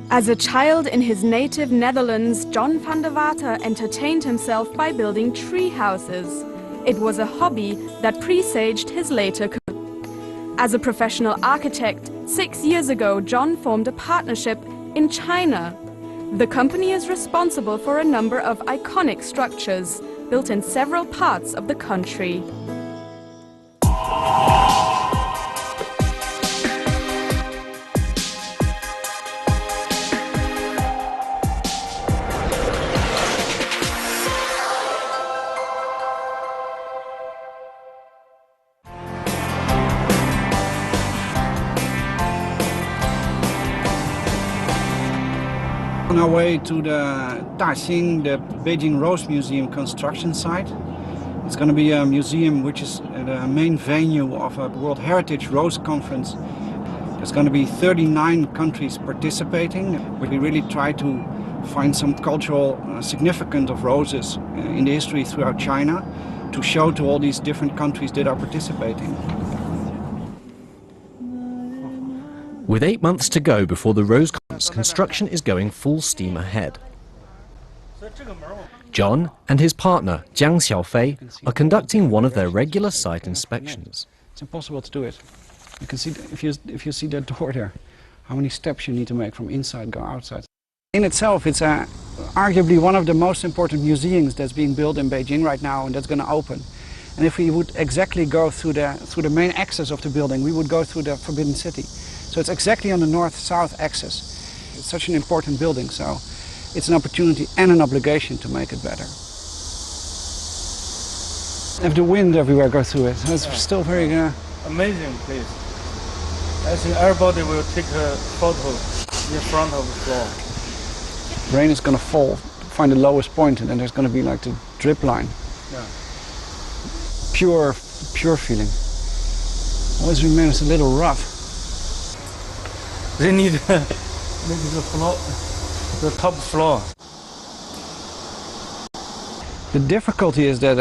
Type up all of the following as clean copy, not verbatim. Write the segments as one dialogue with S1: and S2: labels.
S1: As a child in his native Netherlands, John van der Water entertained himself by building tree houses. It was a hobby that presaged his later career. As a professional architect, 6 years ago, John formed a partnership in China. The company is responsible for a number of iconic structures built in several parts of the country.
S2: On our way to the Daxing, the Beijing Rose Museum construction site. It's going to be a museum which is the main venue of a World Heritage Rose Conference. There's going to be 39 countries participating. We really try to find some cultural significance of roses in the history throughout China to show to all these different countries that are participating.
S3: With 8 months to go before the Rose Conference, construction is going full steam ahead. John and his partner, Jiang Xiaofei, are conducting one of their regular site inspections.
S2: It's impossible to do it. You can see, if you see that door there, how many steps you need to make from inside go outside. In itself, it's arguably one of the most important museums that's being built in Beijing right now, and that's going to open. And if we would exactly go through the main axis of the building, we would go through the Forbidden City. So it's exactly on the north-south axis. It's such an important building, so it's an opportunity and an obligation to make it better. Have the wind everywhere go through it. So it's still very
S4: amazing place. I think everybody will take a photo in front of the floor.
S2: Rain is going to fall, find the lowest point, and then there's going to be like the drip line.
S4: Yeah.
S2: Pure feeling. Always remains a little rough.
S4: They need the floor, the top floor.
S2: The difficulty is that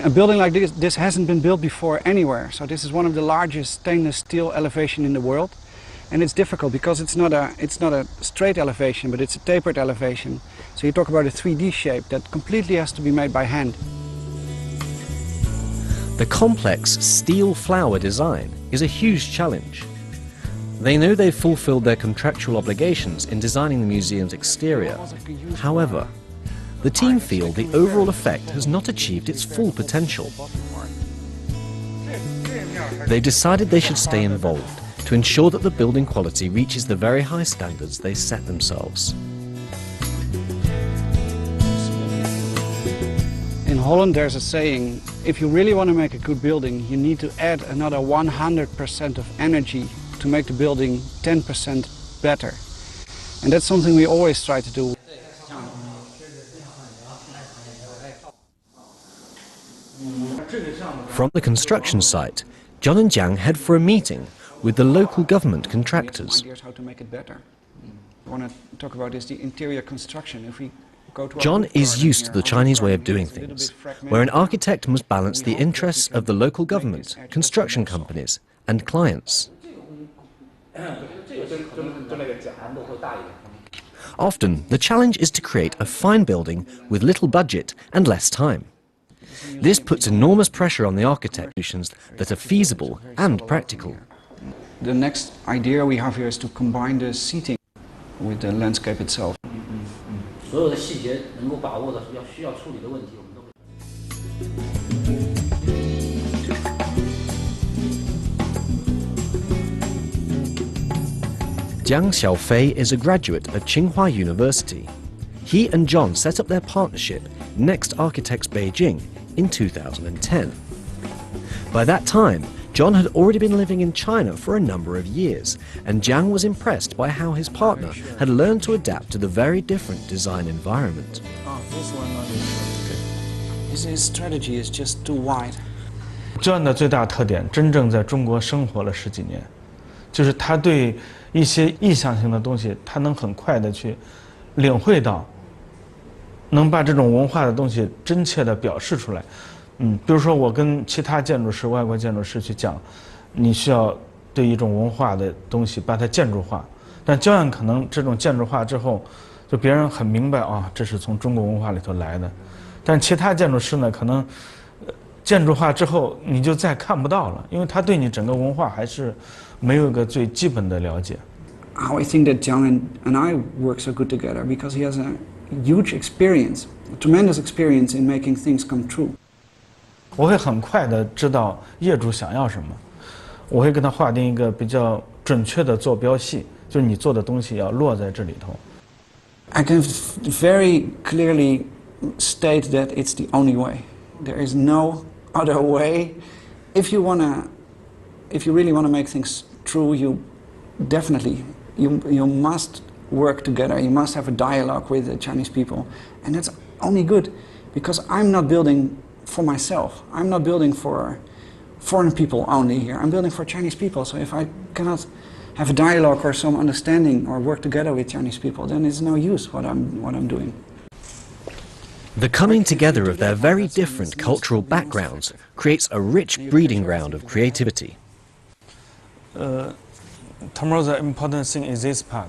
S2: a building like this hasn't been built before anywhere. So this is one of the largest stainless steel elevation in the world, and it's difficult because it's not a straight elevation, but it's a tapered elevation. So you talk about a 3D shape that completely has to be made by hand.
S3: The complex steel flower design is a huge challenge. They know they've fulfilled their contractual obligations in designing the museum's exterior. However, the team feel the overall effect has not achieved its full potential. They've decided they should stay involved to ensure that the building quality reaches the very high standards they set themselves.
S2: In Holland there's a saying, if you really want to make a good building, you need to add another 100% of energy to make the building 10% better. And that's something we always try to do.
S3: From the construction site, John and Jiang head for a meeting with the local government contractors.
S2: Ideas how to make it better. I want to talk about is the interior construction. If we go to
S3: John is used to the Chinese way of doing things, where an architect must balance the interests of the local government, construction companies, and clients. Often, the challenge is to create a fine building with little budget and less time. This puts enormous pressure on the architect solutions that are feasible and practical.
S2: The next idea we have here is to combine the seating with the landscape itself. Jiang Xiaofei is a graduate at Tsinghua University. He and John set up their partnership, Next Architects Beijing, in 2010. By that time, John had already been living in China for a number of years, and Jiang was impressed by how his partner had learned to adapt to the very different design environment. Oh, this one not good. His strategy is just too wide.
S4: John 的最大特点，真正在中国生活了10几年，就是他对一些意向性的东西，他能很快的去领会到，能把这种文化的东西真切的表示出来。比如说我跟其他建筑师、外国建筑师去讲，你需要对一种文化的东西把它建筑化，但胶样可能这种建筑化之后，就别人很明白啊，这是从中国文化里头来的。但其他建筑师呢，可能建筑化之后你就再看不到了，因为他对你整个文化还是没有一个最基本的了解。
S2: How I think that John and I work so good together because he has a huge experience, a tremendous experience in making things come true.
S4: 我会很快的知道业主想要什么，我会跟他划定一个比较准确的坐标系，就是你做的东西要落在这里头。
S2: I can very clearly state that it's the only way. There is no other way. If you really wanna make things true, you definitely you must work together. You must have a dialogue with the Chinese people, and that's only good because I'm not building for myself. I'm not building for foreign people only here. I'm building for Chinese people. So if I cannot have a dialogue or some understanding or work together with Chinese people, then it's no use what I'm doing.
S3: The coming together of their very different cultural backgrounds creates a rich breeding ground of creativity.
S4: Tomorrow the important thing is this part.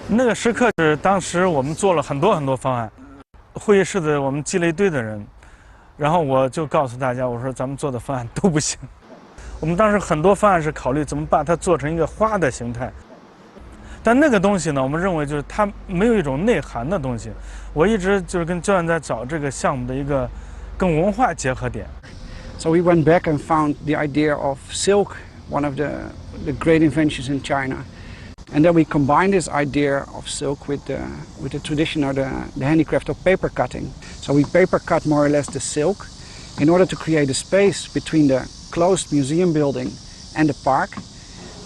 S4: 那个时刻是当时我们做了很多方案，会议室的我们积了一堆的人，然后我就告诉大家，我说咱们做的方案都不行。我们当时很多方案是考虑怎么把它做成一个花的形态，但那个东西呢，我们认为就是它没有一种内涵的东西。我一直就是跟教练在找这个项目的一个跟文化结合点。
S2: So we went back and found the idea of silk, one of the great inventions in China. And then we combined this idea of silk with the tradition or the handicraft of paper cutting. So we paper cut more or less the silk in order to create a space between the closed museum building and the park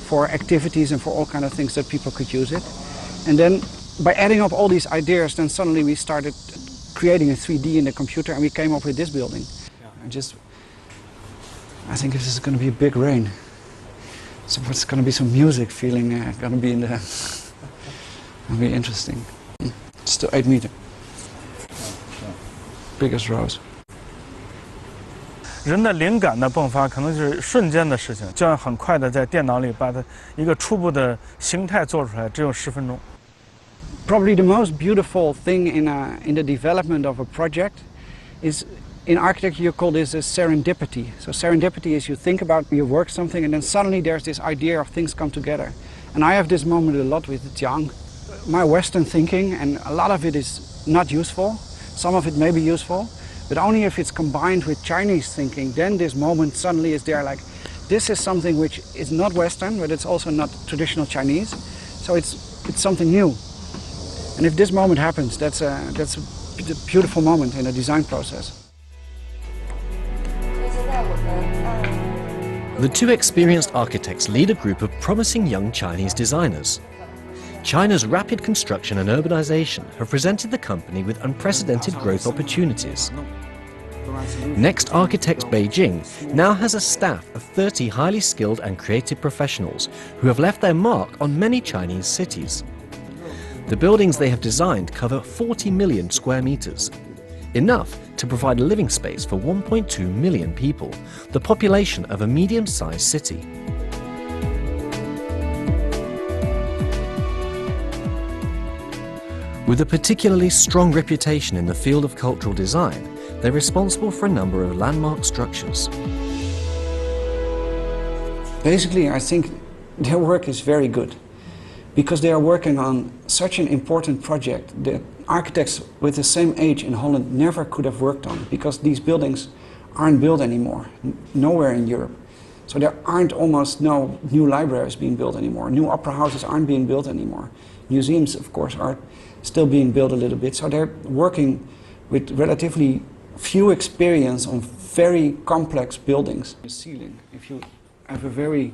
S2: for activities and for all kind of things that people could use it. And then by adding up all these ideas, then suddenly we started creating a 3D in the computer and we came up with this building. I think this is going to be a big rain. So it's going to be some music feeling going to be in there. It'll be interesting. It's still 8 meters. Biggest rose.
S4: 人的灵感的迸发可能就是瞬间的事情，就像很快的在电脑里把它一个初步的形态做出来，只有10分钟。
S2: Probably the most beautiful thing in the development of a project is, in architecture you call this a serendipity. So serendipity is you think about, you work something and then suddenly there's this idea of things come together. And I have this moment a lot with Jiang. My Western thinking, and a lot of it is not useful, some of it may be useful, but only if it's combined with Chinese thinking, then this moment suddenly is there, like, this is something which is not Western, but it's also not traditional Chinese, so it's something new. And if this moment happens, that's a beautiful moment in the design process.
S3: The two experienced architects lead a group of promising young Chinese designers. China's rapid construction and urbanization have presented the company with unprecedented growth opportunities. Next Architects Beijing now has a staff of 30 highly skilled and creative professionals who have left their mark on many Chinese cities. The buildings they have designed cover 40 million square meters, enough to provide a living space for 1.2 million people, the population of a medium-sized city. With a particularly strong reputation in the field of cultural design, they're responsible for a number of landmark structures.
S2: Basically, I think their work is very good because they are working on such an important project that architects with the same age in Holland never could have worked on, because these buildings aren't built anymore, nowhere in Europe. So there aren't almost no new libraries being built anymore. New opera houses aren't being built anymore. Museums, of course, are still being built a little bit. So they're working with relatively few experience on very complex buildings. The ceiling, if you have a very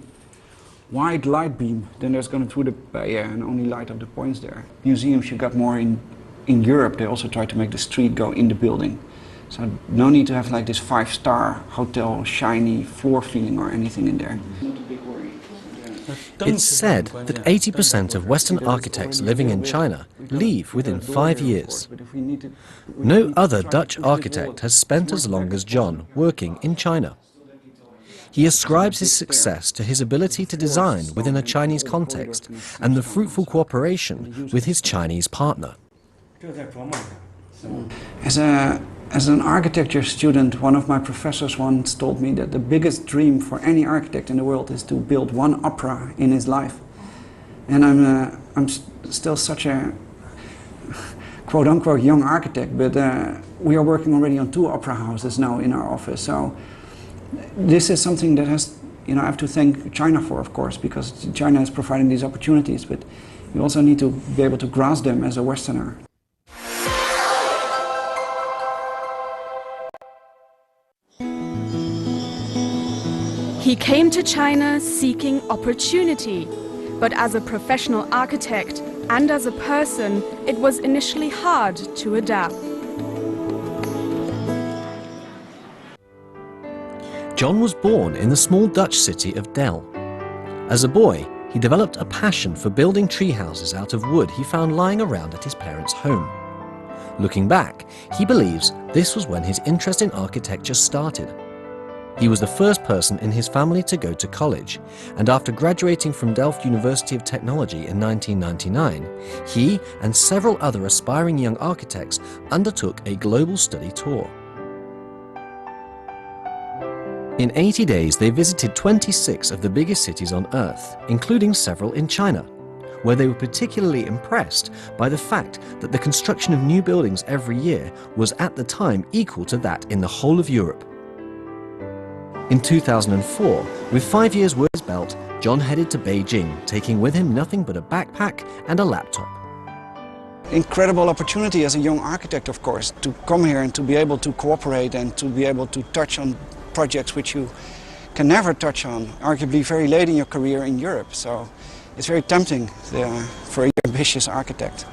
S2: wide light beam, then there's going through the barrier and only light up the points there. Museums you got more in Europe, they also try to make the street go in the building. So no need to have like this 5-star hotel, shiny floor feeling or anything in there. Not a big worry.
S3: It's said that 80% of Western architects living in China leave within 5 years. No other Dutch architect has spent as long as John working in China. He ascribes his success to his ability to design within a Chinese context and the fruitful cooperation with his Chinese partner.
S2: As an architecture student, one of my professors once told me that the biggest dream for any architect in the world is to build one opera in his life. And I'm still such a quote-unquote young architect, but we are working already on 2 opera houses now in our office. So this is something that has, I have to thank China for, of course, because China is providing these opportunities, but you also need to be able to grasp them as a Westerner.
S1: He came to China seeking opportunity, but as a professional architect and as a person, it was initially hard to adapt.
S3: John was born in the small Dutch city of Del. As a boy, he developed a passion for building tree houses out of wood he found lying around at his parents' home. Looking back, he believes this was when his interest in architecture started. He was the first person in his family to go to college, and after graduating from Delft University of Technology in 1999, he and several other aspiring young architects undertook a global study tour. In 80 days, they visited 26 of the biggest cities on Earth, including several in China, where they were particularly impressed by the fact that the construction of new buildings every year was at the time equal to that in the whole of Europe. In 2004, with 5 years' work on his belt, John headed to Beijing, taking with him nothing but a backpack and a laptop.
S2: Incredible opportunity as a young architect, of course, to come here and to be able to cooperate and to be able to touch on projects which you can never touch on, arguably very late in your career in Europe. So it's very tempting for an ambitious architect.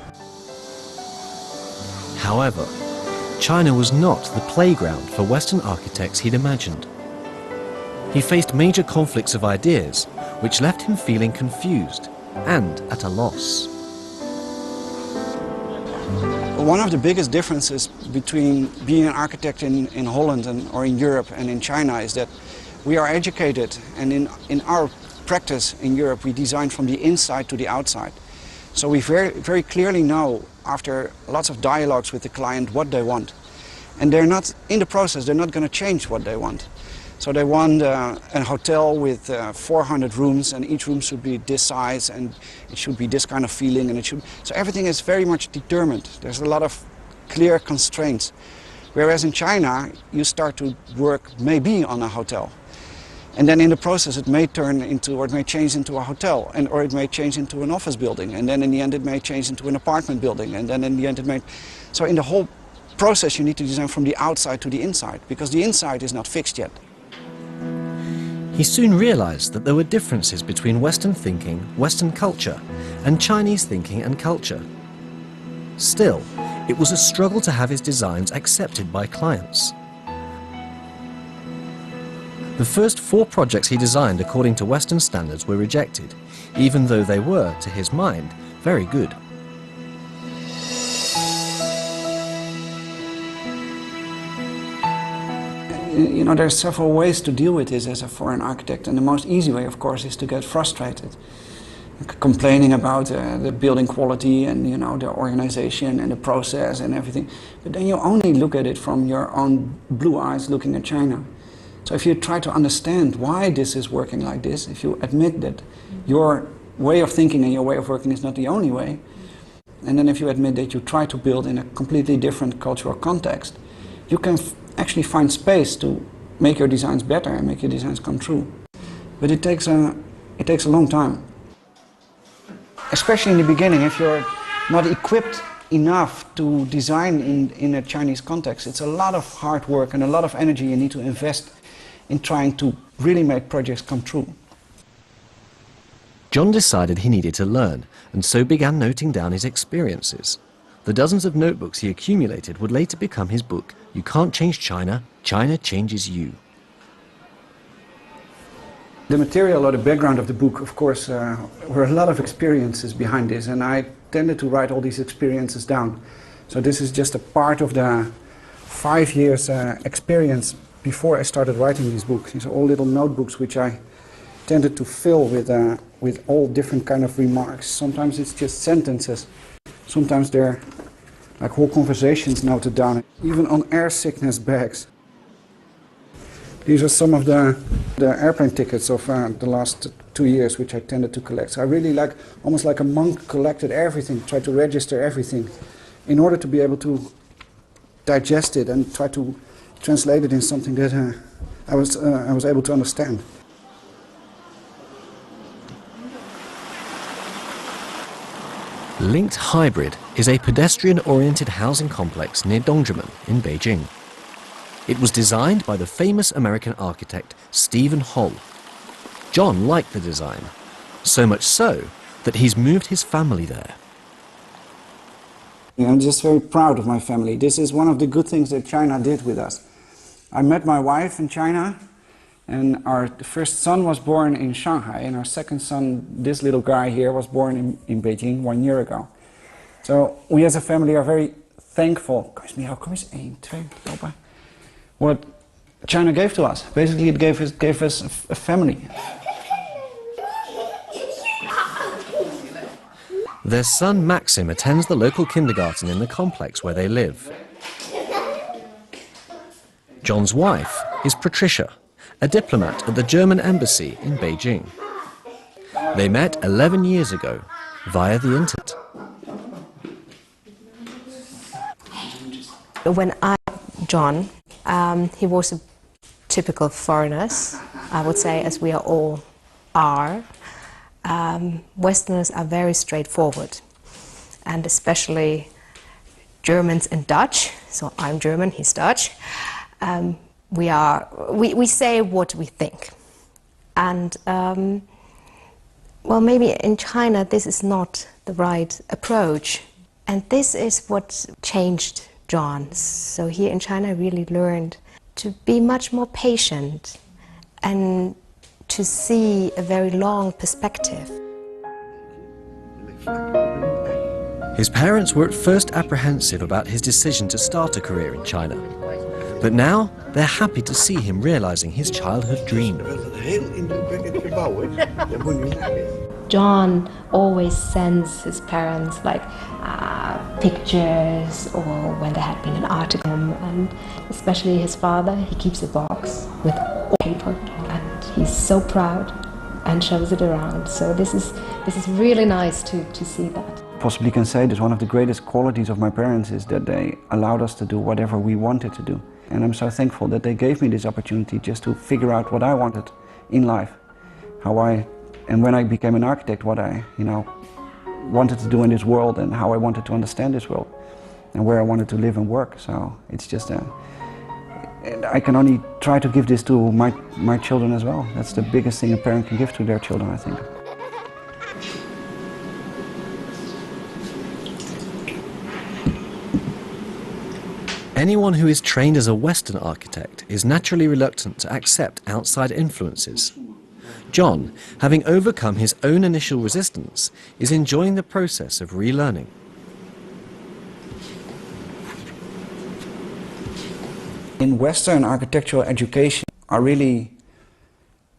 S3: However, China was not the playground for Western architects he'd imagined. He faced major conflicts of ideas, which left him feeling confused and at a loss.
S2: One of the biggest differences between being an architect in Holland or in Europe and in China is that we are educated, and in our practice in Europe we design from the inside to the outside. So we very clearly know, after lots of dialogues with the client, what they want. And they're not, in the process, they're not going to change what they want. So they want a hotel with 400 rooms, and each room should be this size, and it should be this kind of feeling, and it should. So everything is very much determined. There's a lot of clear constraints. Whereas in China, you start to work maybe on a hotel, and then in the process it may turn into, or it may change into a hotel, or it may change into an office building, and then in the end it may change into an apartment building, and then in the end it may. So in the whole process you need to design from the outside to the inside, because the inside is not fixed yet.
S3: He soon realized that there were differences between Western thinking, Western culture, and Chinese thinking and culture. Still, it was a struggle to have his designs accepted by clients. The first 4 projects he designed according to Western standards were rejected, even though they were, to his mind, very good.
S2: You know, there's several ways to deal with this as a foreign architect, and the most easy way, of course, is to get frustrated, complaining about the building quality and, you know, the organization and the process and everything. But then you only look at it from your own blue eyes looking at China. So if you try to understand why this is working like this, if you admit that your way of thinking and your way of working is not the only way, and then if you admit that you try to build in a completely different cultural context, you can actually find space to make your designs better and make your designs come true. But it takes a long time. Especially in the beginning, if you're not equipped enough to design in a Chinese context, it's a lot of hard work and a lot of energy you need to invest in trying to really make projects come true.
S3: John decided he needed to learn, and so began noting down his experiences. The dozens of notebooks he accumulated would later become his book, You Can't Change China, China Changes You.
S2: The material or the background of the book, of course, were a lot of experiences behind this, and I tended to write all these experiences down. So this is just a part of the 5 years experience before I started writing these books. These are all little notebooks which I tended to fill with all different kind of remarks. Sometimes it's just sentences. Sometimes they're like whole conversations noted down, even on air sickness bags. These are some of the airplane tickets of the last 2 years, which I tended to collect. So I really almost like a monk, collected everything, tried to register everything in order to be able to digest it and try to translate it in something that I was able to understand.
S3: Linked Hybrid is a pedestrian-oriented housing complex near Dongzhimen in Beijing. It was designed by the famous American architect Stephen Holl. John liked the design, so much so that he's moved his family there.
S2: I'm just very proud of my family. This is one of the good things that China did with us. I met my wife in China, and our first son was born in Shanghai, and our second son, this little guy here, was born in Beijing 1 year ago. So we as a family are very thankful. What China gave to us. Basically, it gave us a family.
S3: Their son Maxim attends the local kindergarten in the complex where they live. John's wife is Patricia, a diplomat at the German embassy in Beijing. They met 11 years ago via the internet.
S5: When I met John, he was a typical foreigner, I would say, as we all are. Westerners are very straightforward, and especially Germans and Dutch. So I'm German, he's Dutch. We say what we think, and well, maybe in China this is not the right approach, and this is what changed John. So here in China I really learned to be much more patient and to see a very long perspective.
S3: His parents were at first apprehensive about his decision to start a career in China. But now they're happy to see him realizing his childhood dream.
S5: John always sends his parents like pictures, or when there had been an article, and especially his father, he keeps a box with paper, and he's so proud and shows it around. So this is really nice to see that.
S2: Possibly can say that one of the greatest qualities of my parents is that they allowed us to do whatever we wanted to do. And I'm so thankful that they gave me this opportunity just to figure out what I wanted in life, and when I became an architect, what I wanted to do in this world, and how I wanted to understand this world, and where I wanted to live and work. So it's just and I can only try to give this to my children as well. That's the biggest thing a parent can give to their children, I think.
S3: Anyone who is trained as a Western architect is naturally reluctant to accept outside influences. John, having overcome his own initial resistance, is enjoying the process of relearning.
S2: In Western architectural education are really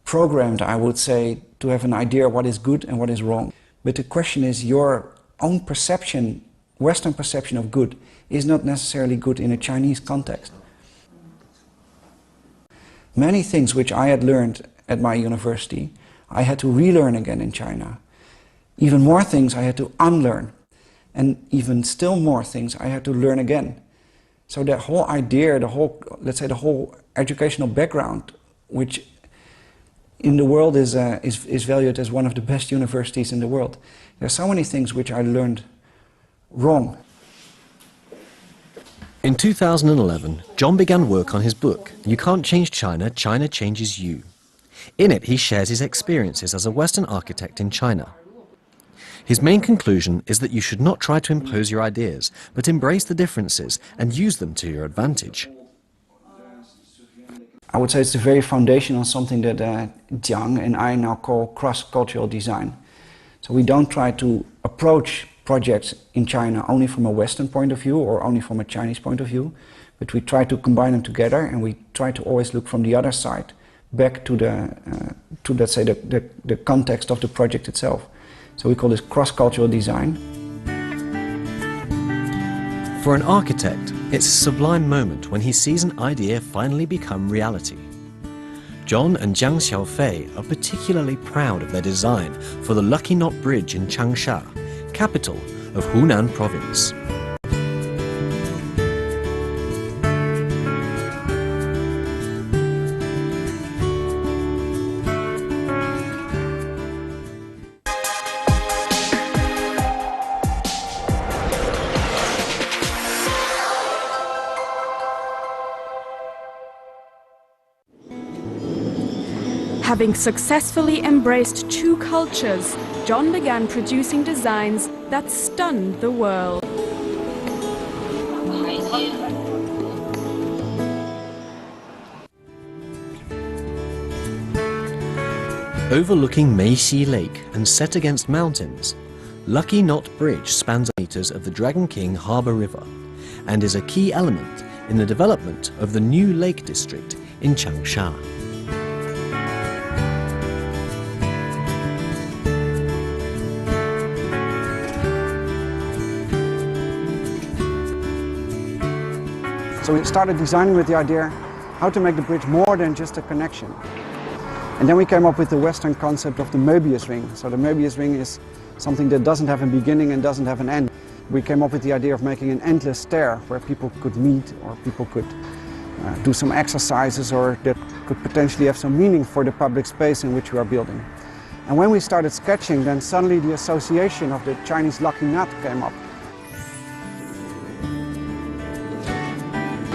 S2: programmed, I would say, to have an idea what is good and what is wrong. But the question is, your own perception, Western perception of good, is not necessarily good in a Chinese context. Many things which I had learned at my university, I had to relearn again in China. Even more things I had to unlearn. And even still more things I had to learn again. So that whole idea, let's say the whole educational background, which in the world is valued as one of the best universities in the world. There are so many things which I learned wrong.
S3: In 2011, John began work on his book, You Can't Change China, China Changes You. In it, he shares his experiences as a Western architect in China. His main conclusion is that you should not try to impose your ideas, but embrace the differences and use them to your advantage.
S2: I would say it's the very foundation on something that Jiang and I now call cross-cultural design. So we don't try to approach projects in China only from a Western point of view or only from a Chinese point of view, but we try to combine them together, and we try to always look from the other side back to let's say the context of the project itself. So we call this cross-cultural design.
S3: For an architect, it's a sublime moment when he sees an idea finally become reality. John and Jiang Xiaofei are particularly proud of their design for the Lucky Knot Bridge in Changsha, capital of Hunan province.
S1: Having successfully embraced two cultures, John began producing designs that stunned the world.
S3: Overlooking Meixi Lake and set against mountains, Lucky Knot Bridge spans meters of the Dragon King Harbour River and is a key element in the development of the new Lake District in Changsha.
S2: So we started designing with the idea how to make the bridge more than just a connection. And then we came up with the Western concept of the Möbius ring. So the Möbius ring is something that doesn't have a beginning and doesn't have an end. We came up with the idea of making an endless stair where people could meet, or people could do some exercises, or that could potentially have some meaning for the public space in which we are building. And when we started sketching, then suddenly the association of the Chinese Lucky Knot came up.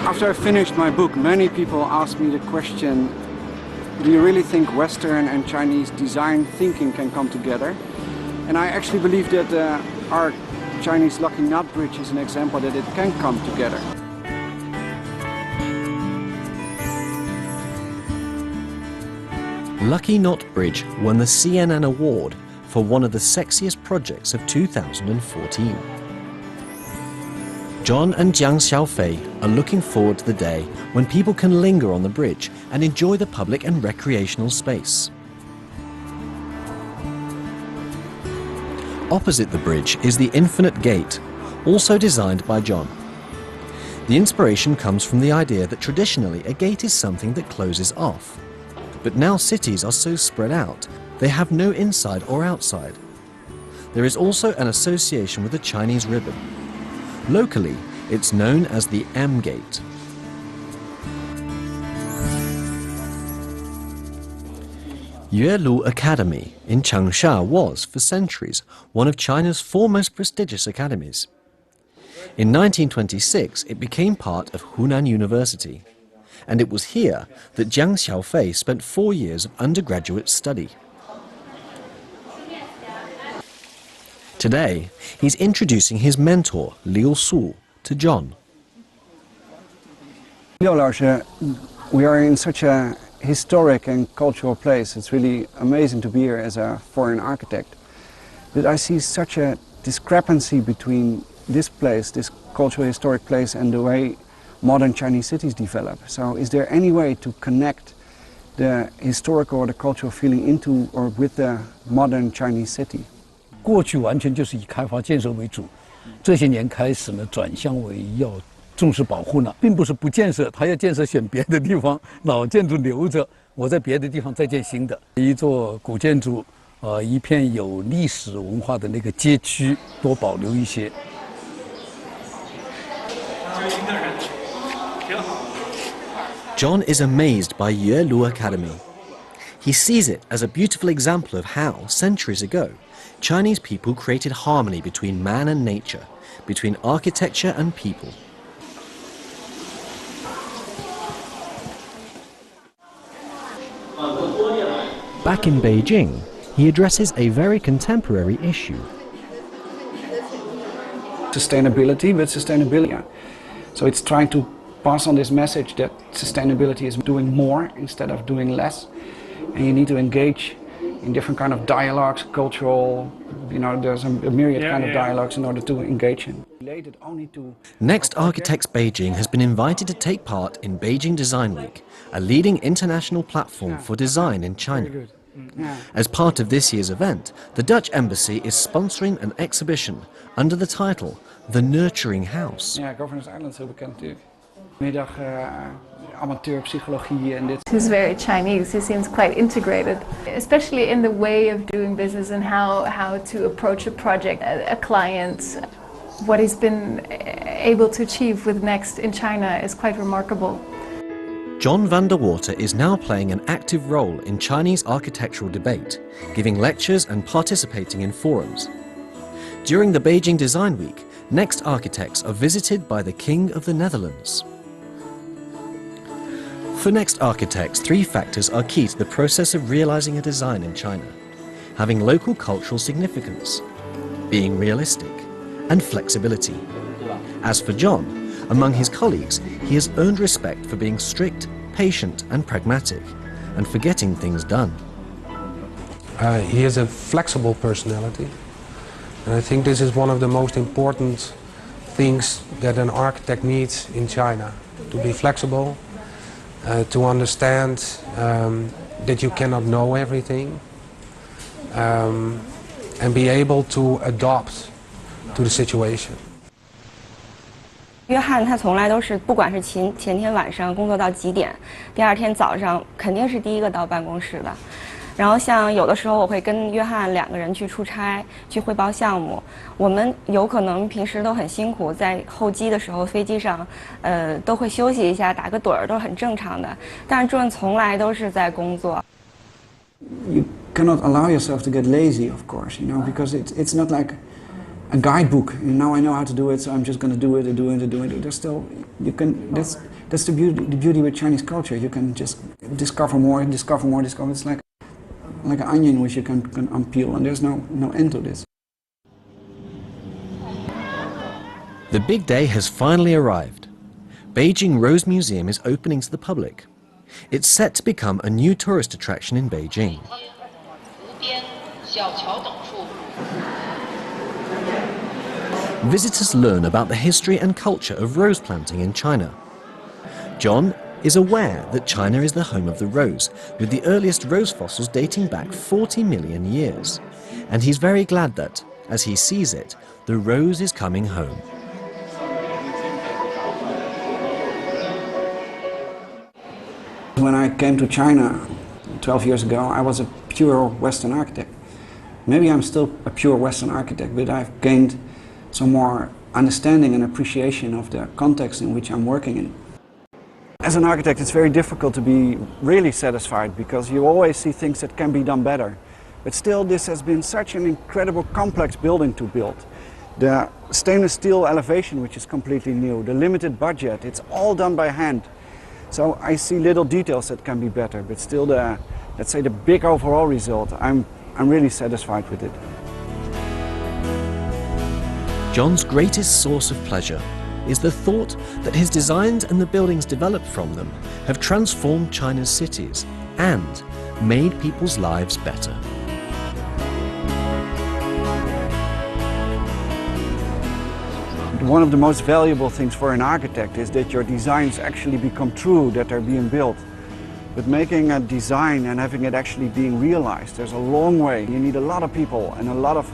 S2: After I finished my book, many people asked me the question, do you really think Western and Chinese design thinking can come together? And I actually believe that our Chinese Lucky Knot Bridge is an example that it can come together.
S3: Lucky Knot Bridge won the CNN Award for one of the sexiest projects of 2014. John and Jiang Xiaofei are looking forward to the day when people can linger on the bridge and enjoy the public and recreational space. Opposite the bridge is the Infinite Gate, also designed by John. The inspiration comes from the idea that traditionally a gate is something that closes off. But now cities are so spread out, they have no inside or outside. There is also an association with the Chinese ribbon. Locally, it's known as the M Gate. Yuelu Academy in Changsha was, for centuries, one of China's foremost prestigious academies. In 1926, it became part of Hunan University, and it was here that Jiang Xiaofei spent 4 years of undergraduate study. Today, he's introducing his mentor, Liu Su, to John.
S2: Liu Laoshi, we are in such a historic and cultural place. It's really amazing to be here as a foreign architect. But I see such a discrepancy between this place, this cultural historic place, and the way modern Chinese cities develop. So is there any way to connect the historical or the cultural feeling into or with the modern Chinese city?
S6: 过去完全就是以开发建设为主，这些年开始呢转向为要重视保护呢，并不是不建设，他要建设选别的地方，老建筑留着，我在别的地方再建新的。一座古建筑，一片有历史文化的那个街区多保留一些。
S3: John is amazed by Yuelu Academy. He sees it as a beautiful example of how, centuries ago, Chinese people created harmony between man and nature, between architecture and people. Back in Beijing, he addresses a very contemporary issue.
S2: Sustainability, but sustainability. So it's trying to pass on this message that sustainability is doing more instead of doing less. And you need to engage in different kind of dialogues, cultural, there's a myriad kind of dialogues in order to engage in. related only to...
S3: Next Architects Beijing has been invited to take part in Beijing Design Week, a leading international platform for design in China. As part of this year's event, the Dutch Embassy is sponsoring an exhibition under the title The Nurturing House.
S2: Ja, Governors Island is heel bekend natuurlijk. Middag amateurpsychologie en dit.
S7: He's very Chinese. He seems quite integrated, especially in the way of doing business and how to approach a project, a client. What he's been able to achieve with Next in China is quite remarkable.
S3: John van der Water is now playing an active role in Chinese architectural debate, giving lectures and participating in forums. During the Beijing Design Week, Next architects are visited by the King of the Netherlands. For Next architects, 3 factors are key to the process of realizing a design in China: having local cultural significance, being realistic, and flexibility. As for John, among his colleagues, he has earned respect for being strict, patient, and pragmatic, and for getting things done.
S8: He has a flexible personality, and I think this is one of the most important things that an architect needs in China: to be flexible, to understand that you cannot know everything, and be able to adapt to the situation.
S9: 约翰他从来都是，不管是前天晚上工作到几点，第二天早上肯定是第一个到办公室的。然后像有的时候我会跟约翰2个人去出差，去汇报项目。我们有可能平时都很辛苦，在候机的时候飞机上，都会休息一下，打个盹儿都是很正常的。但是John从来都是在工作。
S2: You cannot allow yourself to get lazy, of course, you know, because it's not like a guidebook. Now I know how to do it, so I'm just going to do it and do it and do it. There's still, you can. That's the beauty with Chinese culture. You can just discover more, discover more, discover. It's like an onion which you can unpeel, and there's no end to this.
S3: The big day has finally arrived. Beijing Rose Museum is opening to the public. It's set to become a new tourist attraction in Beijing. Visitors learn about the history and culture of rose planting in China. John is aware that China is the home of the rose, with the earliest rose fossils dating back 40 million years. And he's very glad that, as he sees it, the rose is coming home.
S2: When I came to China 12 years ago, I was a pure Western architect. Maybe I'm still a pure Western architect, but I've gained some more understanding and appreciation of the context in which I'm working in. As an architect, it's very difficult to be really satisfied because you always see things that can be done better. But still, this has been such an incredible complex building to build. The stainless steel elevation, which is completely new, the limited budget, it's all done by hand. So I see little details that can be better, but still let's say the big overall result, I'm really satisfied with it.
S3: John's greatest source of pleasure is the thought that his designs and the buildings developed from them have transformed China's cities and made people's lives better.
S2: One of the most valuable things for an architect is that your designs actually become true, that they're being built. But making a design and having it actually being realized, there's a long way. You need a lot of people and a lot of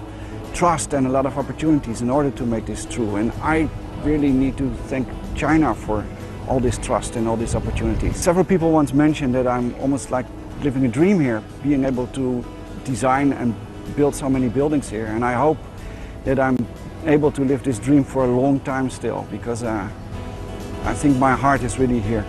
S2: trust and a lot of opportunities in order to make this true. And I really need to thank China for all this trust and all these opportunities. Several people once mentioned that I'm almost like living a dream here, being able to design and build so many buildings here. And I hope that I'm able to live this dream for a long time still, because I think my heart is really here.